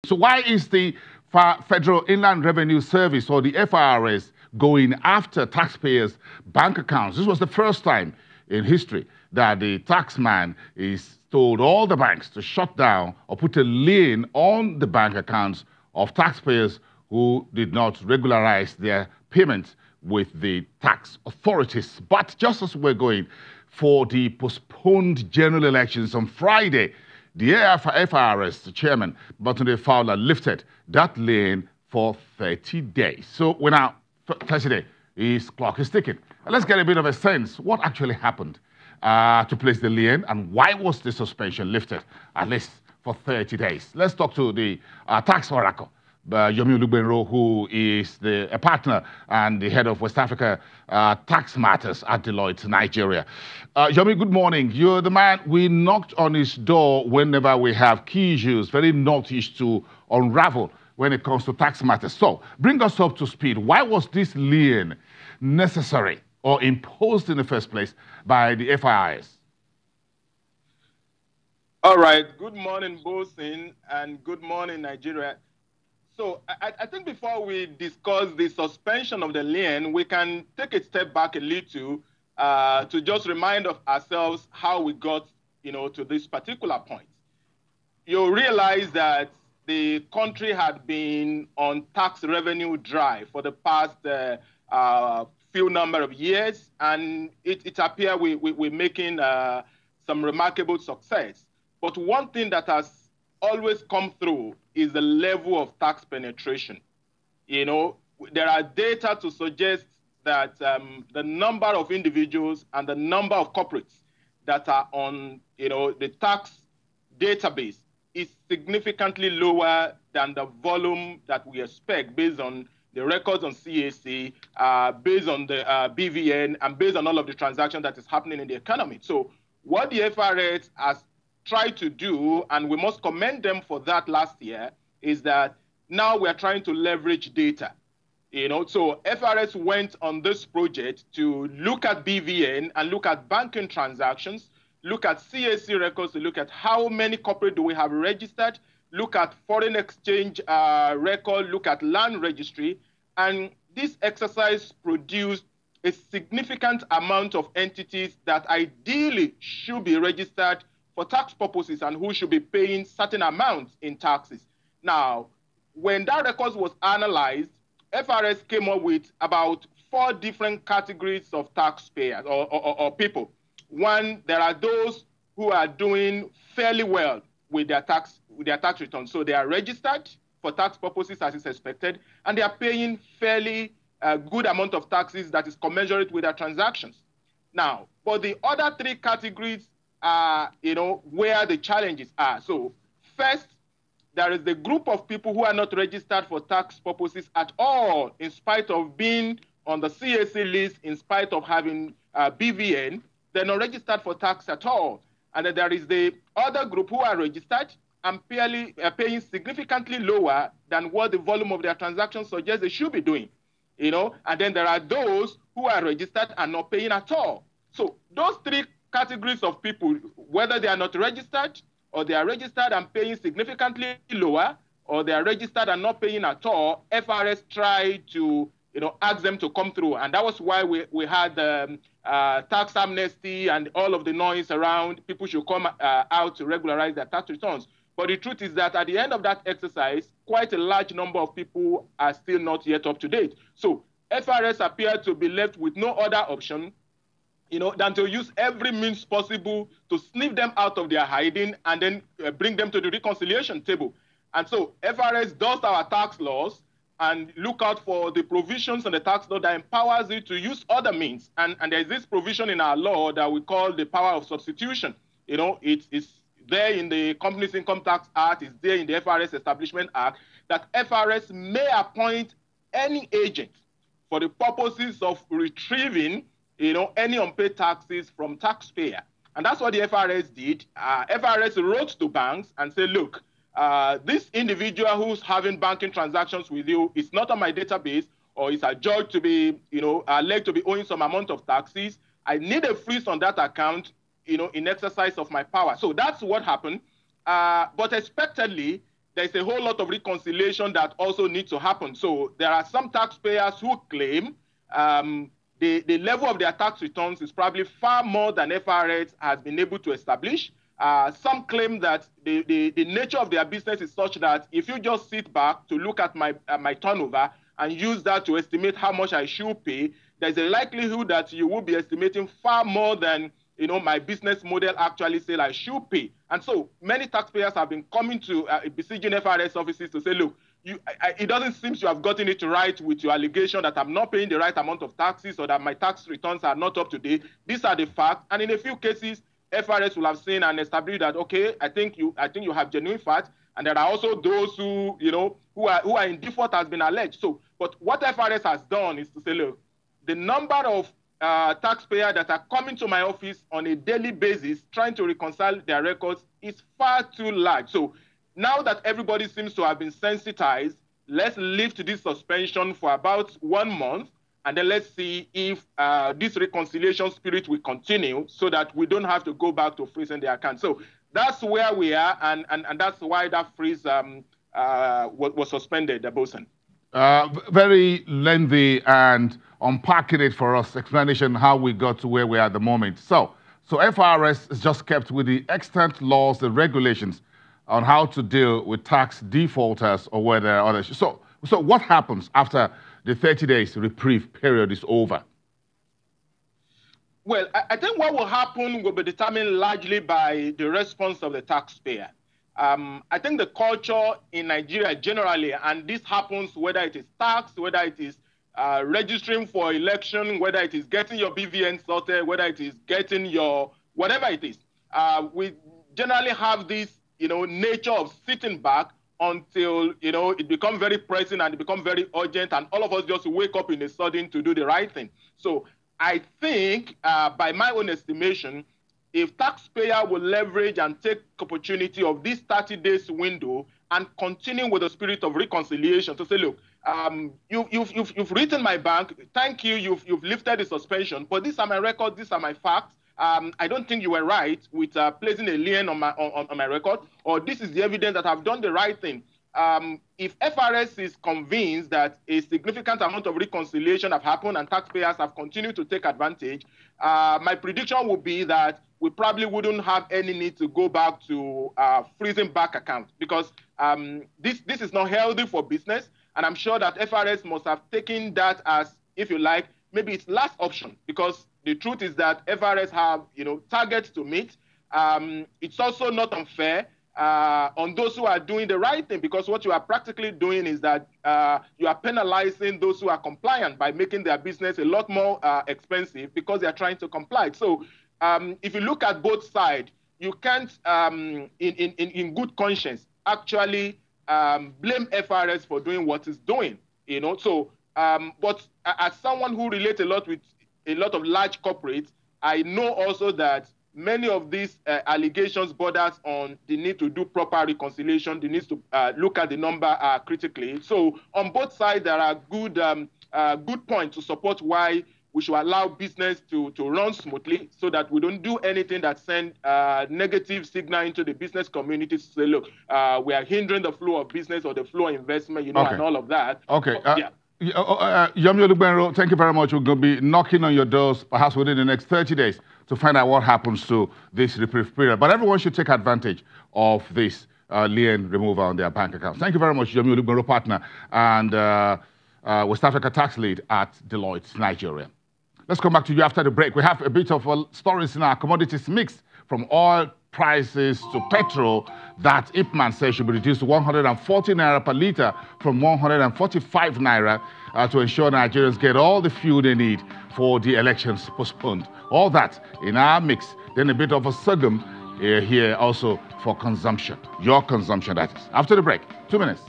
So why is the Federal Inland Revenue Service, or the FIRS, going after taxpayers' bank accounts? This was the first time in history that the taxman is told all the banks to shut down or put a lien on the bank accounts of taxpayers who did not regularize their payments with the tax authorities. But just as we're going for the postponed general elections on Friday, the FIRS, the chairman, Batunde Fowler, lifted that lien for 30 days. So we're now 30 days. His clock is ticking. And let's get a bit of a sense what actually happened to place the lien and why was the suspension lifted at least for 30 days. Let's talk to the tax oracle, Yomi Olugbenro, who is a partner and the head of West Africa Tax Matters at Deloitte, Nigeria. Yomi, good morning. You're the man we knocked on his door whenever we have key issues, very naughty to unravel when it comes to tax matters. So bring us up to speed. Why was this lien necessary or imposed in the first place by the FIRS? All right. Good morning, Bosin, and good morning, Nigeria. So I think before we discuss the suspension of the lien, we can take a step back a little to just remind of ourselves how we got, to this particular point. You realize that the country had been on tax revenue drive for the past few number of years, and it appears we're making some remarkable success. But one thing that has always come through is the level of tax penetration. There are data to suggest that the number of individuals and the number of corporates that are on, the tax database is significantly lower than the volume that we expect based on the records on CAC, based on the BVN, and based on all of the transactions that is happening in the economy. So what the FRS has tried to do, and we must commend them for that last year, is that now we are trying to leverage data. So FRS went on this project to look at BVN and look at banking transactions, look at CAC records, to look at how many corporate do we have registered, look at foreign exchange record, look at land registry, and this exercise produced a significant amount of entities that ideally should be registered for tax purposes and who should be paying certain amounts in taxes. Now, when that record was analyzed, FRS came up with about 4 different categories of taxpayers or people. One, there are those who are doing fairly well with their tax returns. So they are registered for tax purposes as is expected, and they are paying fairly good amount of taxes that is commensurate with their transactions. Now, for the other 3 categories, where the challenges are. So first, there is the group of people who are not registered for tax purposes at all, in spite of being on the CAC list, in spite of having BVN, they're not registered for tax at all. And then there is the other group who are registered and paying significantly lower than what the volume of their transactions suggests they should be doing. And then there are those who are registered and not paying at all. So those 3 categories of people, whether they are not registered, or they are registered and paying significantly lower, or they are registered and not paying at all, FRS tried to ask them to come through. And that was why we had tax amnesty and all of the noise around people should come out to regularize their tax returns. But the truth is that at the end of that exercise, quite a large number of people are still not yet up to date. So FRS appeared to be left with no other option than to use every means possible to sniff them out of their hiding and then bring them to the reconciliation table. And so FRS does our tax laws and look out for the provisions in the tax law that empowers it to use other means. And there's this provision in our law that we call the power of substitution. It's there in the Companies Income Tax Act, it's there in the FRS Establishment Act, that FRS may appoint any agent for the purposes of retrieving any unpaid taxes from taxpayer. And that's what the FRS did. FRS wrote to banks and said, look, this individual who's having banking transactions with you is not on my database, or is adjudged to be, alleged to be owing some amount of taxes. I need a freeze on that account, in exercise of my power. So that's what happened. But expectedly, there's a whole lot of reconciliation that also needs to happen. So there are some taxpayers who claim the level of their tax returns is probably far more than FIRS has been able to establish. Some claim that the nature of their business is such that if you just sit back to look at my turnover and use that to estimate how much I should pay, there's a likelihood that you will be estimating far more than my business model actually said I should pay. And so many taxpayers have been coming to besieging FIRS offices to say, look, it doesn't seem you have gotten it right with your allegation that I'm not paying the right amount of taxes or that my tax returns are not up to date. These are the facts. And in a few cases, FIRS will have seen and established that, okay, I think you have genuine facts. And there are also those who are in default has been alleged. So, but what FIRS has done is to say, look, the number of taxpayers that are coming to my office on a daily basis trying to reconcile their records is far too large. So now that everybody seems to have been sensitized, let's lift this suspension for about 1 month, and then let's see if this reconciliation spirit will continue so that we don't have to go back to freezing the account. So that's where we are, and that's why that freeze was suspended, Bosun. Very lengthy and unpacking it for us, explanation how we got to where we are at the moment. So FIRS is just kept with the extant laws and regulations on how to deal with tax defaulters or whether there are others. So what happens after the 30 days reprieve period is over? Well, I think what will happen will be determined largely by the response of the taxpayer. I think the culture in Nigeria generally, and this happens whether it is tax, whether it is registering for election, whether it is getting your BVN sorted, whether it is getting your whatever it is, we generally have this nature of sitting back until it becomes very pressing and it becomes very urgent, and all of us just wake up in a sudden to do the right thing. So I think, by my own estimation, if taxpayer will leverage and take opportunity of this 30 days window and continue with the spirit of reconciliation to say, look, you've written my bank, thank you, you've lifted the suspension, but these are my records, these are my facts. I don't think you were right with placing a lien on my record, or this is the evidence that I've done the right thing. If FIRS is convinced that a significant amount of reconciliation have happened and taxpayers have continued to take advantage, my prediction would be that we probably wouldn't have any need to go back to freezing back accounts, because this is not healthy for business. And I'm sure that FIRS must have taken that as, if you like, maybe its last option, because the truth is that FIRS have targets to meet. It's also not unfair on those who are doing the right thing, because what you are practically doing is that you are penalizing those who are compliant by making their business a lot more expensive because they are trying to comply. So if you look at both sides, you can't, in good conscience, actually blame FIRS for doing what it's doing. So, but as someone who relates a lot with a lot of large corporates, I know also that many of these allegations borders on the need to do proper reconciliation, the need to look at the number critically. So on both sides, there are good points to support why we should allow business to run smoothly, so that we don't do anything that send negative signal into the business community to say, look, we are hindering the flow of business or the flow of investment, okay, and all of that. Okay. Yeah. Yomi Olugbenro, thank you very much. We're going to be knocking on your doors perhaps within the next 30 days to find out what happens to this reprieve period. But everyone should take advantage of this lien removal on their bank accounts. Thank you very much, Yomi Olugbenro, partner and West Africa tax lead at Deloitte, Nigeria. Let's come back to you after the break. We have a bit of stories in our commodities mix, from oil prices to petrol, that Ipman says should be reduced to 140 naira per litre from 145 naira to ensure Nigerians get all the fuel they need for the elections postponed. All that in our mix. Then a bit of a sorghum here also for consumption. Your consumption, that is. After the break, 2 minutes.